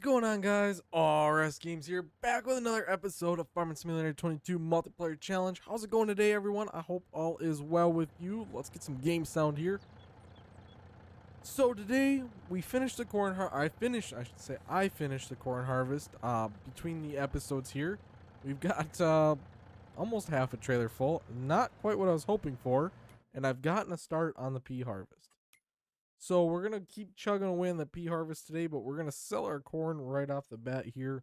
going on, guys? RS Games here, back with another episode of Farming Simulator 22 Multiplayer Challenge. How's it going today, everyone? I hope all is well with you. Let's get some game sound here. So today, we finished the corn I finished the corn harvest between the episodes here. We've got almost half a trailer full. Not quite what I was hoping for. And I've gotten a start on the pea harvest. So we're going to keep chugging away in the pea harvest today, but we're going to sell our corn right off the bat here.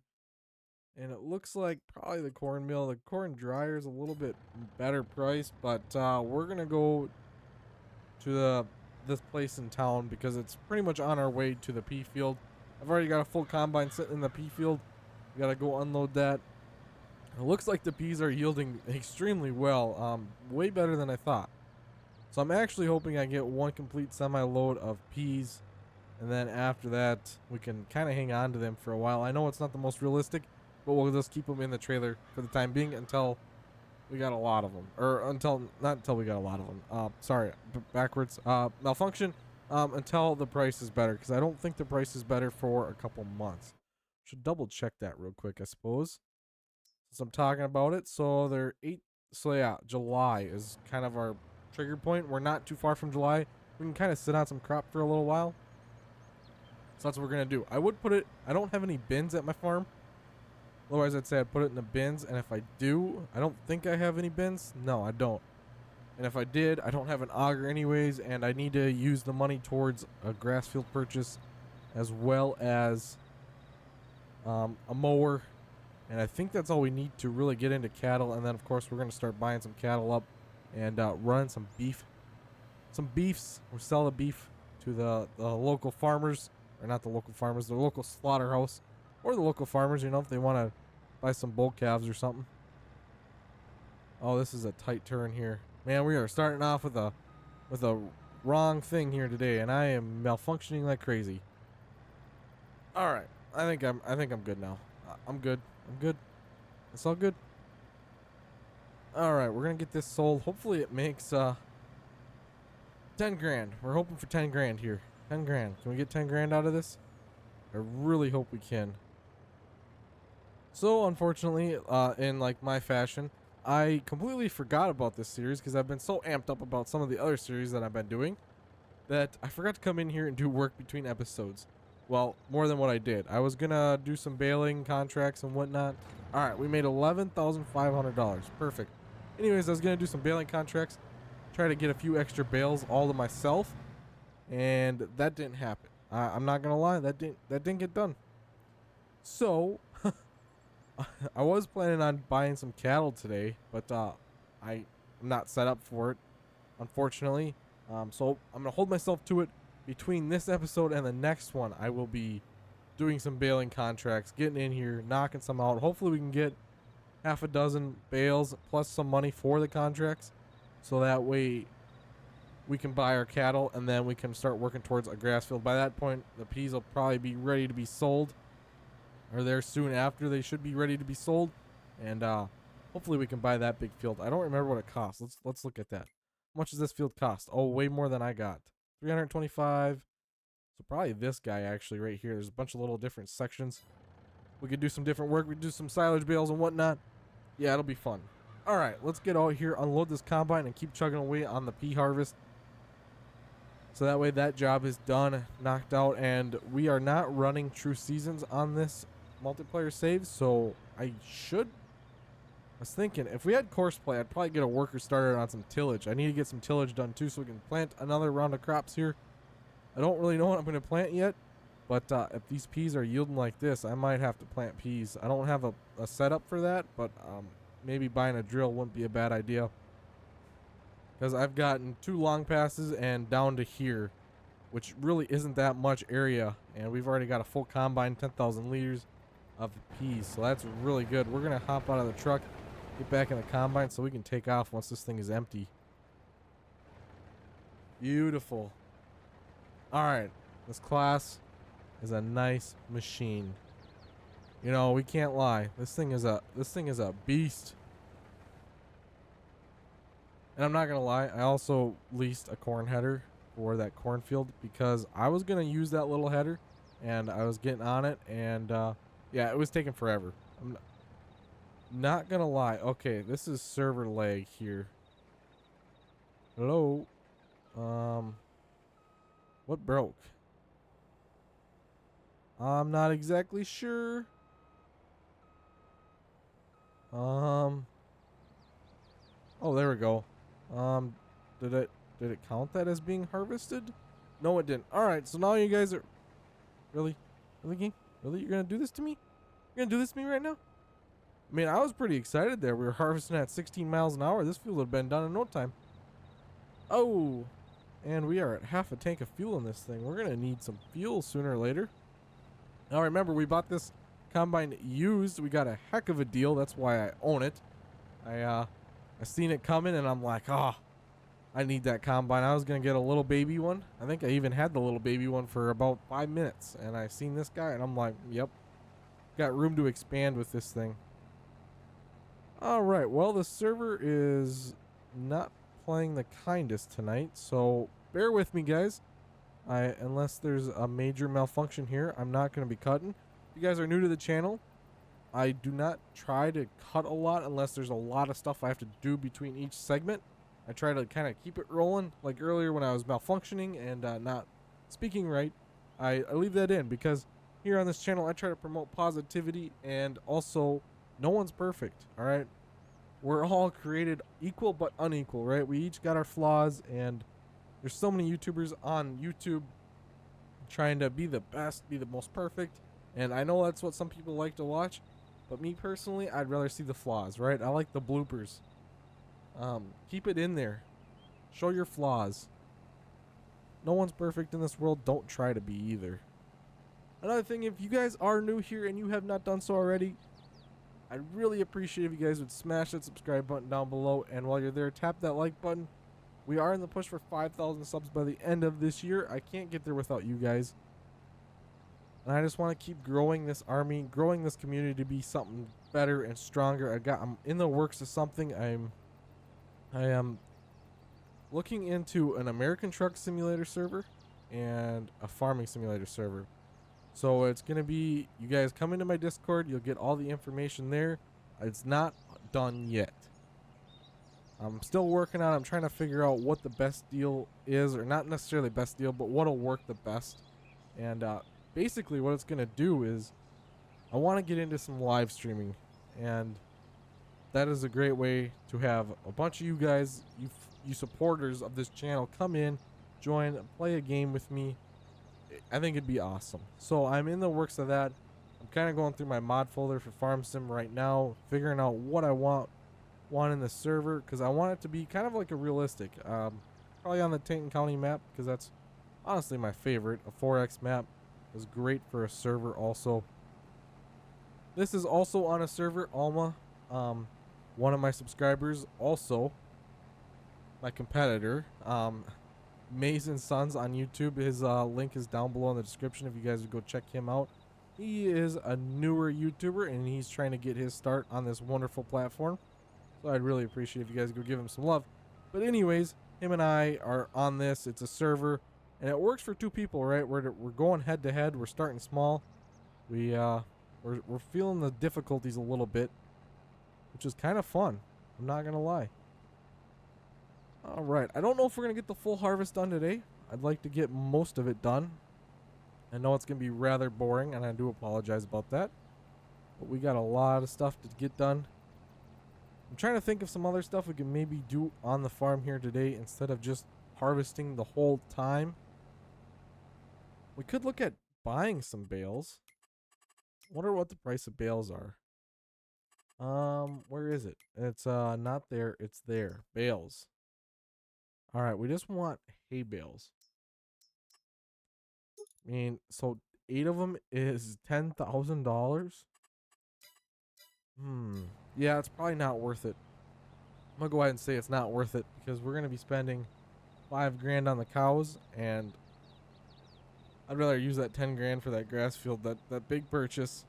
And it looks like probably the corn mill, the corn dryer is a little bit better price, but we're going to go to this place in town because it's pretty much on our way to the pea field. I've already got a full combine sitting in the pea field. We got to go unload that. It looks like the peas are yielding extremely well, way better than I thought. So I'm actually hoping I get one complete semi-load of peas, and then after that, we can kind of hang on to them for a while. I know it's not the most realistic, but we'll just keep them in the trailer for the time being until we got a lot of them. Or not until we got a lot of them. Sorry, backwards. Malfunction. Until the price is better, because I don't think the price is better for a couple months. Should double check that real quick, I suppose. Since I'm talking about it. So yeah, July is kind of our trigger point. We're not too far from July. We can kind of sit on some crop for a little while. So that's what we're going to do. I would put it, I don't have any bins at my farm. Otherwise, I'd say I'd put it in the bins. And if I do, I don't think I have any bins. No, I don't. And if I did, I don't have an auger anyways. And I need to use the money towards a grass field purchase as well as a mower. And I think that's all we need to really get into cattle. And then, of course, we're going to start buying some cattle up and run some beefs. We'll sell the beef to the local farmers, or not the local farmers, the local slaughterhouse, or the local farmers, you know, if they want to buy some bull calves or something. Oh, this is a tight turn here. Man, we are starting off with a wrong thing here today, and I am malfunctioning like crazy. All right. I think I'm good now. I'm good. It's all good. Alright, we're gonna get this sold. Hopefully it makes 10 grand. We're hoping for 10 grand here. 10 grand. Can we get 10 grand out of this? I really hope we can. So unfortunately, in like my fashion, I completely forgot about this series because I've been so amped up about some of the other series that I've been doing that I forgot to come in here and do work between episodes. Well, more than what I did. I was gonna do some baling contracts and whatnot. Alright, we made $11,500. Perfect. Anyways, I was going to do some baling contracts, try to get a few extra bales all to myself, and that didn't happen. I'm not going to lie, that didn't get done. So, I was planning on buying some cattle today, but I'm not set up for it, unfortunately. So, I'm going to hold myself to it. Between this episode and the next one, I will be doing some baling contracts, getting in here, knocking some out. Hopefully, we can get half a dozen bales plus some money for the contracts, so that way we can buy our cattle and then we can start working towards a grass field. By that point, the peas will probably be ready to be sold, or there soon after they should be ready to be sold, and hopefully we can buy that big field. I don't remember what it costs. Let's look at that. How much does this field cost? Oh, way more than I got. 325. So probably this guy actually right here. There's a bunch of little different sections. We could do some different work. We could do some silage bales and whatnot. Yeah, it'll be fun. All right, let's get out here, unload this combine, and keep chugging away on the pea harvest. So that way that job is done, knocked out, and we are not running true seasons on this multiplayer save, so I was thinking, if we had course play, I'd probably get a worker started on some tillage. I need to get some tillage done too so we can plant another round of crops here. I don't really know what I'm going to plant yet. But if these peas are yielding like this, I might have to plant peas. I don't have a setup for that, but maybe buying a drill wouldn't be a bad idea. Because I've gotten 2 long passes and down to here, which really isn't that much area. And we've already got a full combine, 10,000 liters of peas. So that's really good. We're going to hop out of the truck, get back in the combine so we can take off once this thing is empty. Beautiful. All right, this class is a nice machine. You know, we can't lie. This thing is a beast. And I'm not gonna lie, I also leased a corn header for that cornfield because I was gonna use that little header and I was getting on it, and yeah, it was taking forever. I'm not gonna lie. Okay, this is server lag here. Hello. What broke? I'm not exactly sure. Oh, there we go. Um, did it count that as being harvested? No, it didn't. All right, so now you guys are really game. Really, you're gonna do this to me? You're gonna do this to me right now? I mean, I was pretty excited there. We were harvesting at 16 miles an hour. This fuel would have been done in no time. Oh, and we are at half a tank of fuel in this thing. We're gonna need some fuel sooner or later. Now remember, we bought this combine used. We got a heck of a deal. That's why I own it. I seen it coming, and I'm like, oh, I need that combine. I was gonna get a little baby one. I think I even had the little baby one for about 5 minutes, and I seen this guy, and I'm like, yep, got room to expand with this thing. All right, well, the server is not playing the kindest tonight, so bear with me, guys. Unless there's a major malfunction here, I'm not going to be cutting. If you guys are new to the channel, I do not try to cut a lot unless there's a lot of stuff I have to do between each segment. I try to kind of keep it rolling. Like earlier when I was malfunctioning and not speaking right, I leave that in because here on this channel I try to promote positivity, and also no one's perfect, all right? We're all created equal but unequal, right? We each got our flaws, and there's so many YouTubers on YouTube trying to be the best, be the most perfect. And I know that's what some people like to watch. But me personally, I'd rather see the flaws, right? I like the bloopers. Keep it in there. Show your flaws. No one's perfect in this world. Don't try to be either. Another thing, if you guys are new here and you have not done so already, I'd really appreciate if you guys would smash that subscribe button down below. And while you're there, tap that like button. We are in the push for 5,000 subs by the end of this year. I can't get there without you guys. And I just want to keep growing this army, growing this community to be something better and stronger. I'm in the works of something. I am looking into an American Truck Simulator server and a farming simulator server. So it's going to be, you guys come into my Discord, you'll get all the information there. It's not done yet. I'm still working on it. I'm trying to figure out what the best deal is, or not necessarily best deal, but what'll work the best. And basically what it's going to do is I want to get into some live streaming, and that is a great way to have a bunch of you guys, you supporters of this channel, come in, join, play a game with me. I think it'd be awesome. So I'm in the works of that. I'm kind of going through my mod folder for Farm Sim right now, figuring out what I want in the server, because I want it to be kind of like a realistic, probably on the Tanton County map, because that's honestly my favorite. A 4X map is great for a server also. This is also on a server, Alma. One of my subscribers, also my competitor, Mason Sons on YouTube. His link is down below in the description if you guys would go check him out. He is a newer YouTuber, and he's trying to get his start on this wonderful platform. So I'd really appreciate if you guys go give him some love. But anyways, him and I are on this. It's a server, and it works for two people, right? We're going head to head. We're starting small. We're feeling the difficulties a little bit, which is kind of fun. I'm not gonna lie. All right, I don't know if we're gonna get the full harvest done today. I'd like to get most of it done. I know it's gonna be rather boring, and I do apologize about that. But we got a lot of stuff to get done. I'm trying to think of some other stuff we can maybe do on the farm here today instead of just harvesting the whole time. We could look at buying some bales. Wonder what the price of bales are. Where is it? It's not there, it's there. Bales. All right, we just want hay bales. I mean, so 8 of them is $10,000. Yeah, it's probably not worth it. I'm gonna go ahead and say it's not worth it, because we're gonna be spending 5 grand on the cows, and I'd rather use that 10 grand for that grass field, that big purchase.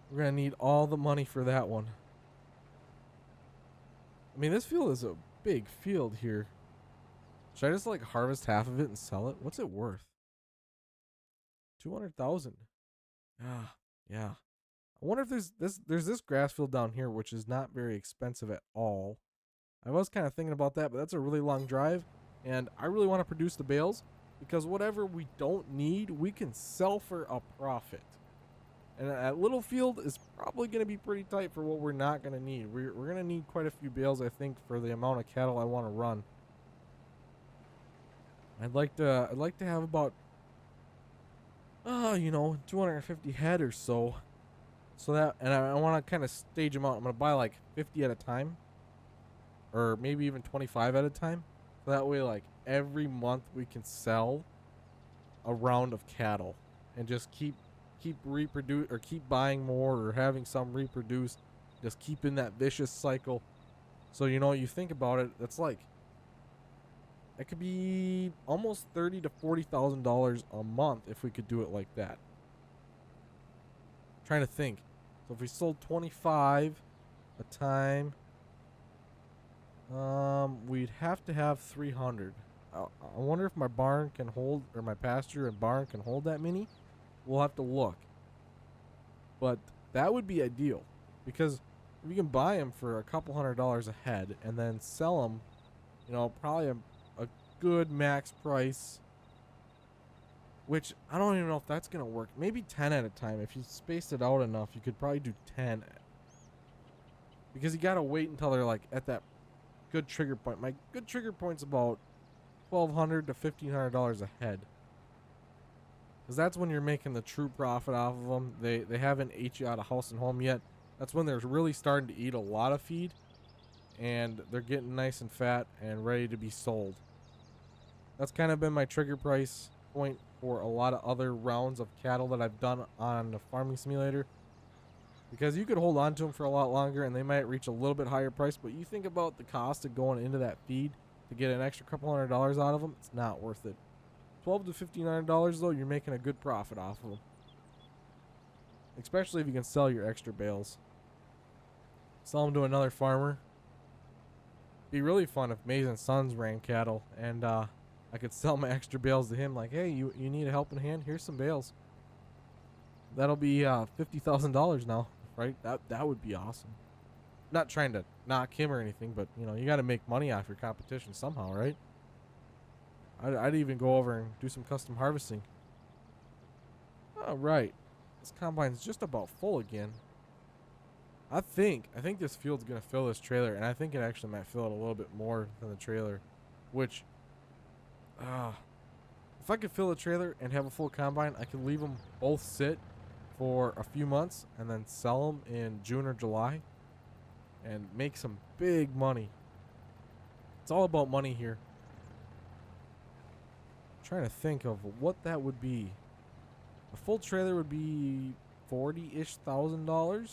We're gonna need all the money for that one. I mean, this field is a big field here. Should I just like harvest half of it and sell it? What's it worth? 200,000. Ah, yeah. I wonder if there's this grass field down here, which is not very expensive at all. I was kind of thinking about that, but that's a really long drive, and I really want to produce the bales because whatever we don't need, we can sell for a profit. And that little field is probably going to be pretty tight for what we're not going to need. We're going to need quite a few bales, I think, for the amount of cattle I want to run. I'd like to have about 250 head or so. So that, and I want to kind of stage them out. I'm going to buy like 50 at a time, or maybe even 25 at a time. So that way, like every month we can sell a round of cattle and just keep reproduce or keep buying more or having some reproduce, just keep in that vicious cycle. So you think about it, that's like it could be almost $30,000 to $40,000 a month if we could do it like that. Trying to think. So if we sold 25 a time, we'd have to have 300. I wonder if my barn can hold, or my pasture and barn can hold that many. We'll have to look. But that would be ideal, because if you can buy them for a couple $100 a head and then sell them, probably a good max price, which I don't even know if that's going to work. Maybe 10 at a time. If you spaced it out enough, you could probably do 10. Because you got to wait until they're like at that good trigger point. My good trigger point's about $1,200 to $1,500 a head. Because that's when you're making the true profit off of them. They haven't ate you out of house and home yet. That's when they're really starting to eat a lot of feed. And they're getting nice and fat and ready to be sold. That's kind of been my trigger price point for a lot of other rounds of cattle that I've done on the Farming Simulator. Because you could hold on to them for a lot longer and they might reach a little bit higher price. But you think about the cost of going into that feed to get an extra couple $100 out of them. It's not worth it. $1,200 to $1,500 though, you're making a good profit off of them. Especially if you can sell your extra bales. Sell them to another farmer. Be really fun if Mason Sons ran cattle and I could sell my extra bales to him. Like, hey, you need a helping hand? Here's some bales. That'll be $50,000 now, right? That would be awesome. Not trying to knock him or anything, but you got to make money off your competition somehow, right? I'd even go over and do some custom harvesting. All right, this combine's just about full again. I think this field's gonna fill this trailer, and I think it actually might fill it a little bit more than the trailer. Which, if I could fill the trailer and have a full combine, I could leave them both sit for a few months and then sell them in June or July and make some big money. It's all about money here. Trying to think of what that would be. A full trailer would be $40,000-ish.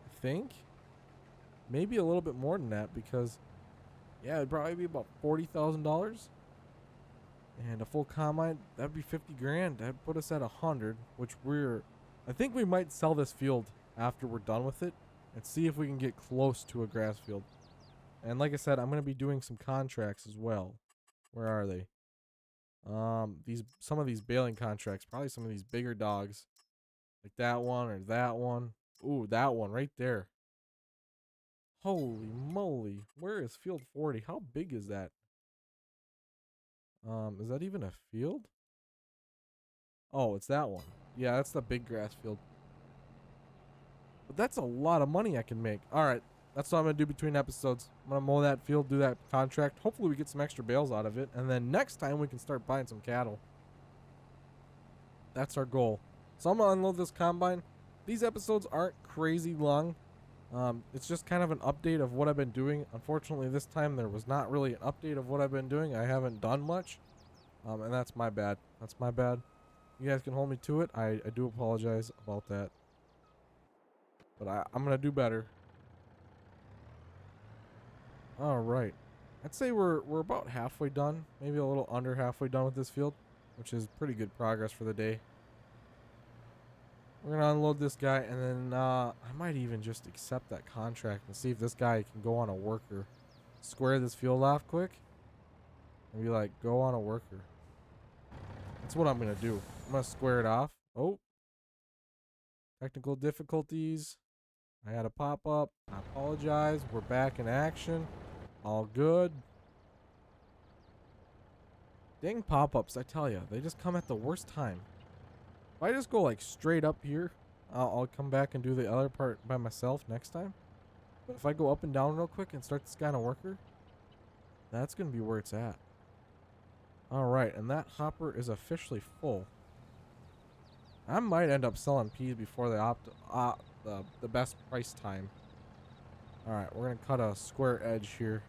I think. Maybe a little bit more than that because, yeah, it'd probably be about $40,000. And a full combine, that'd be 50 grand. That'd put us at 100, which I think we might sell this field after we're done with it and see if we can get close to a grass field. And like I said, I'm going to be doing some contracts as well. Where are they? Some of these baling contracts, probably some of these bigger dogs, like that one or that one. Ooh, that one right there. Holy moly! Where is field 40? How big is that? Is that even a field? Oh, it's that one. Yeah, that's the big grass field. But that's a lot of money I can make. All right, that's what I'm gonna do between episodes. I'm gonna mow that field, do that contract. Hopefully we get some extra bales out of it, and then next time we can start buying some cattle. That's our goal. So I'm gonna unload this combine. These episodes aren't crazy long. It's just kind of an update of what I've been doing. Unfortunately, this time there was not really an update of what I've been doing. I haven't done much, and that's my bad. That's my bad. You guys can hold me to it. I do apologize about that. But I'm going to do better. All right. I'd say we're about halfway done. Maybe a little under halfway done with this field, which is pretty good progress for the day. We're going to unload this guy, and then I might even just accept that contract and see if this guy can go on a worker. Square this field off quick and be like, go on a worker. That's what I'm going to do. I'm gonna square it off. Oh, technical difficulties. I had a pop up. I apologize. We're back in action. All good. Dang pop ups, I tell you, they just come at the worst time. If I just go like straight up here, I'll come back and do the other part by myself next time. But if I go up and down real quick and start the scanner worker, that's gonna be where it's at. Alright, and that hopper is officially full. I might end up selling peas before the best price time. Alright, we're gonna cut a square edge here.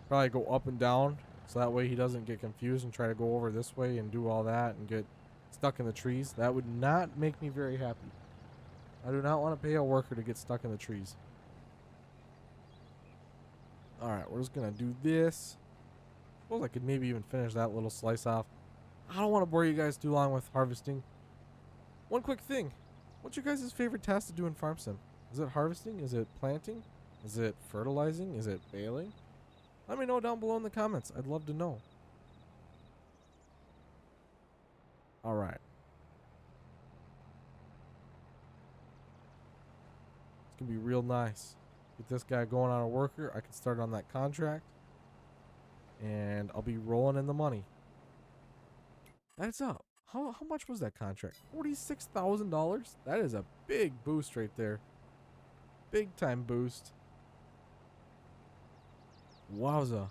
Probably go up and down, so that way he doesn't get confused and try to go over this way and do all that and get stuck in the trees. That would not make me very happy. I do not want to pay a worker to get stuck in the trees. Alright, we're just gonna do this. Suppose I could maybe even finish that little slice off. I don't want to bore you guys too long with harvesting. One quick thing. What's your guys' favorite task to do in Farm Sim? Is it harvesting? Is it planting? Is it fertilizing? Is it baling? Let me know down below in the comments. I'd love to know. Alright. It's going to be real nice. Get this guy going on a worker. I can start on that contract. And I'll be rolling in the money. That's up. How much was that contract? $46,000? That is a big boost right there. Big time boost. Wowza.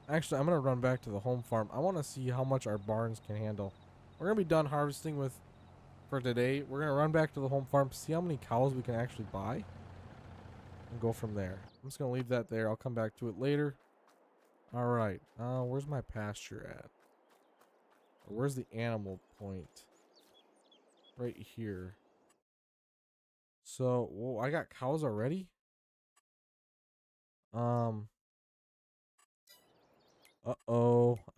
Actually, I'm going to run back to the home farm. I want to see how much our barns can handle. We're going to be done harvesting for today. We're going to run back to the home farm, see how many cows we can actually buy, and go from there. I'm just going to leave that there. I'll come back to it later. All right. Where's my pasture at? Where's the animal point? Right here. So, whoa, I got cows already? Uh-oh.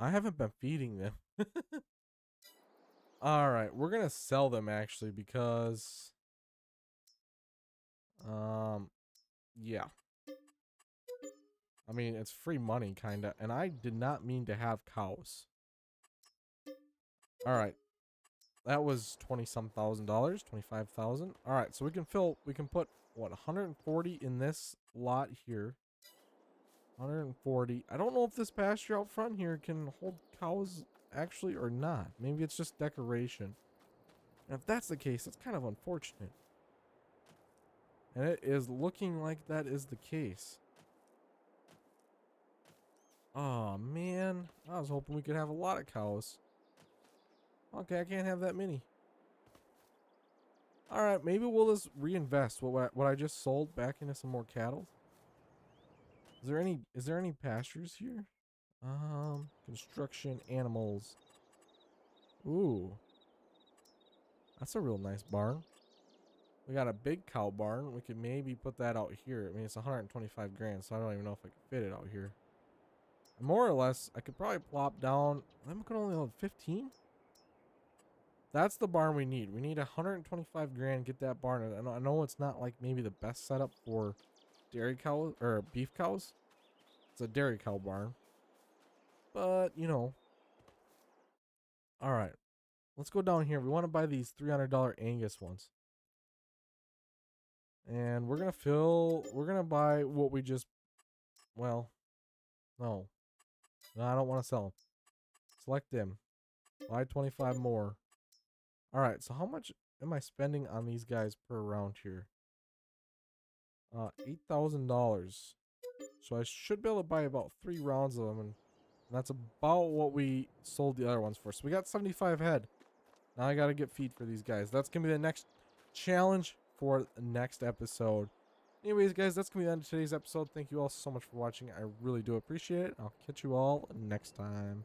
I haven't been feeding them. All right, we're going to sell them actually because yeah. I mean, it's free money kind of, and I did not mean to have cows. All right. That was 20-some thousand dollars, 25,000. All right, so we can put what, 140 in this lot here. 140. I don't know if this pasture out front here can hold cows actually or not. Maybe it's just decoration. And if that's the case, it's kind of unfortunate. And it is looking like that is the case. Oh man, I was hoping we could have a lot of cows. Okay, I can't have that many. All right, maybe we'll just reinvest what I just sold back into some more cattle. Is there any pastures here? Construction animals. Ooh. That's a real nice barn. We got a big cow barn. We could maybe put that out here. I mean, it's 125 grand, so I don't even know if I could fit it out here. More or less, I could probably plop down. I'm gonna only hold 15. That's the barn we need. We need 125 grand. Get that barn. I know it's not like maybe the best setup for dairy cows or beef cows. It's a dairy cow barn, but you know. All right, let's go down here. We want to buy these $300 Angus ones, and we're gonna buy what we just. Well, no, I don't want to sell them. Select them. Buy 25 more. All right, so how much am I spending on these guys per round here? $8,000. So I should be able to buy about 3 rounds of them, and that's about what we sold the other ones for. So we got 75 head. Now I got to get feed for these guys. That's going to be the next challenge for the next episode. Anyways, guys, that's going to be the end of today's episode. Thank you all so much for watching. I really do appreciate it. I'll catch you all next time.